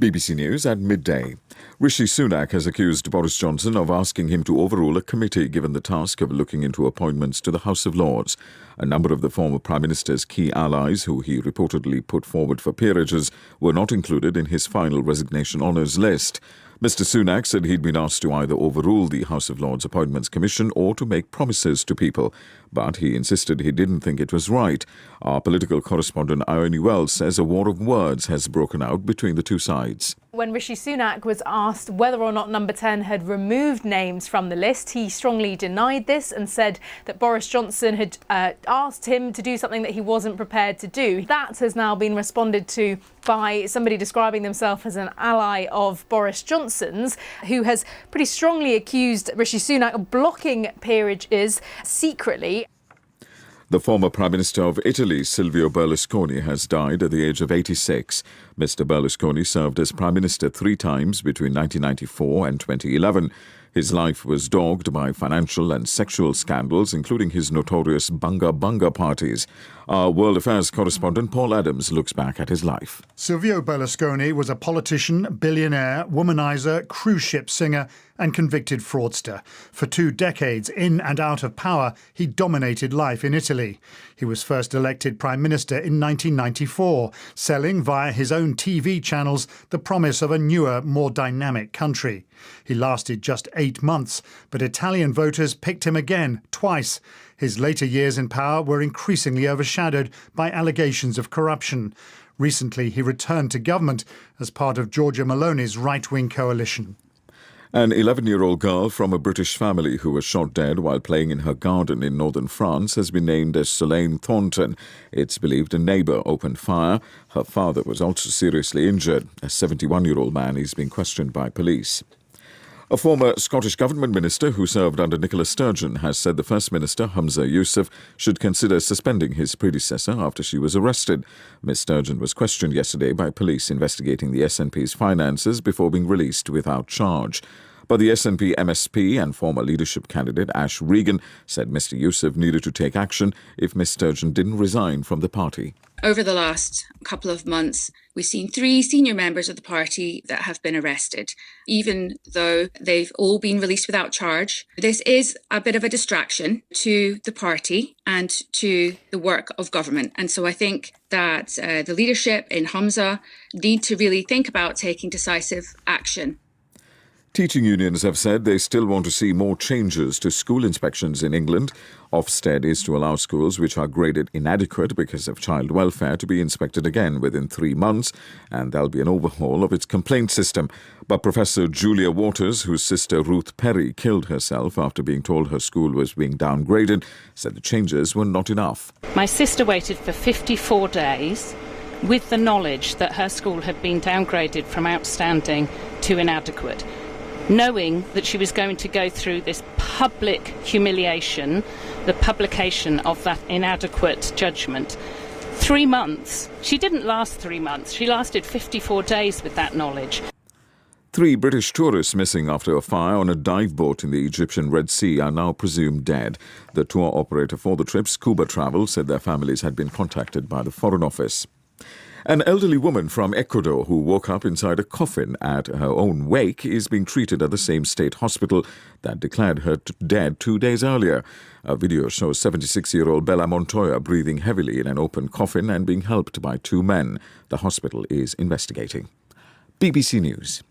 BBC News at midday. Rishi Sunak has accused Boris Johnson of asking him to overrule a committee given the task of looking into appointments to the House of Lords. A number of the former Prime Minister's key allies, who he reportedly put forward for peerages, were not included in his final resignation honours list. Mr Sunak said he'd been asked to either overrule the House of Lords Appointments Commission or to make promises to people, but he insisted he didn't think it was right. Our political correspondent Ione Wells says a war of words has broken out between the two sides. When Rishi Sunak was asked whether or not Number 10 had removed names from the list, he strongly denied this and said that Boris Johnson had asked him to do something that he wasn't prepared to do. That has now been responded to by somebody describing themselves as an ally of Boris Johnson's, who has pretty strongly accused Rishi Sunak of blocking peerages secretly. The former Prime Minister of Italy, Silvio Berlusconi, has died at the age of 86. Mr Berlusconi served as Prime Minister 3 times between 1994 and 2011. His life was dogged by financial and sexual scandals, including his notorious Bunga Bunga parties. Our World Affairs correspondent Paul Adams looks back at his life. Silvio Berlusconi was a politician, billionaire, womanizer, cruise ship singer and convicted fraudster. For 2 decades, in and out of power, he dominated life in Italy. He was first elected Prime Minister in 1994, selling via his own TV channels the promise of a newer, more dynamic country. He lasted just 8 months, but Italian voters picked him again, twice. His later years in power were increasingly overshadowed by allegations of corruption. Recently, he returned to government as part of Giorgia Meloni's right-wing coalition. An 11-year-old girl from a British family who was shot dead while playing in her garden in northern France has been named as Solane Thornton. It's believed a neighbour opened fire. Her father was also seriously injured. A 71-year-old man is being questioned by police. A former Scottish Government minister who served under Nicola Sturgeon has said the First Minister, Humza Yousaf, should consider suspending his predecessor after she was arrested. Ms Sturgeon was questioned yesterday by police investigating the SNP's finances before being released without charge. But the SNP MSP and former leadership candidate Ash Regan said Mr Yousaf needed to take action if Ms Sturgeon didn't resign from the party. Over the last couple of months, we've seen 3 senior members of the party that have been arrested, even though they've all been released without charge. This is a bit of a distraction to the party and to the work of government. And so I think that the leadership in Humza need to really think about taking decisive action. Teaching unions have said they still want to see more changes to school inspections in England. Ofsted is to allow schools which are graded inadequate because of child welfare to be inspected again within 3 months, and there'll be an overhaul of its complaint system. But Professor Julia Waters, whose sister Ruth Perry killed herself after being told her school was being downgraded, said the changes were not enough. My sister waited for 54 days with the knowledge that her school had been downgraded from outstanding to inadequate, knowing that she was going to go through this public humiliation, the publication of that inadequate judgment. 3 months. She didn't last 3 months. She lasted 54 days with that knowledge. 3 British tourists missing after a fire on a dive boat in the Egyptian Red Sea are now presumed dead. The tour operator for the trip, Scuba Travel, said their families had been contacted by the Foreign Office. An elderly woman from Ecuador who woke up inside a coffin at her own wake is being treated at the same state hospital that declared her dead 2 days earlier. A video shows 76-year-old Bella Montoya breathing heavily in an open coffin and being helped by 2 men. The hospital is investigating. BBC News.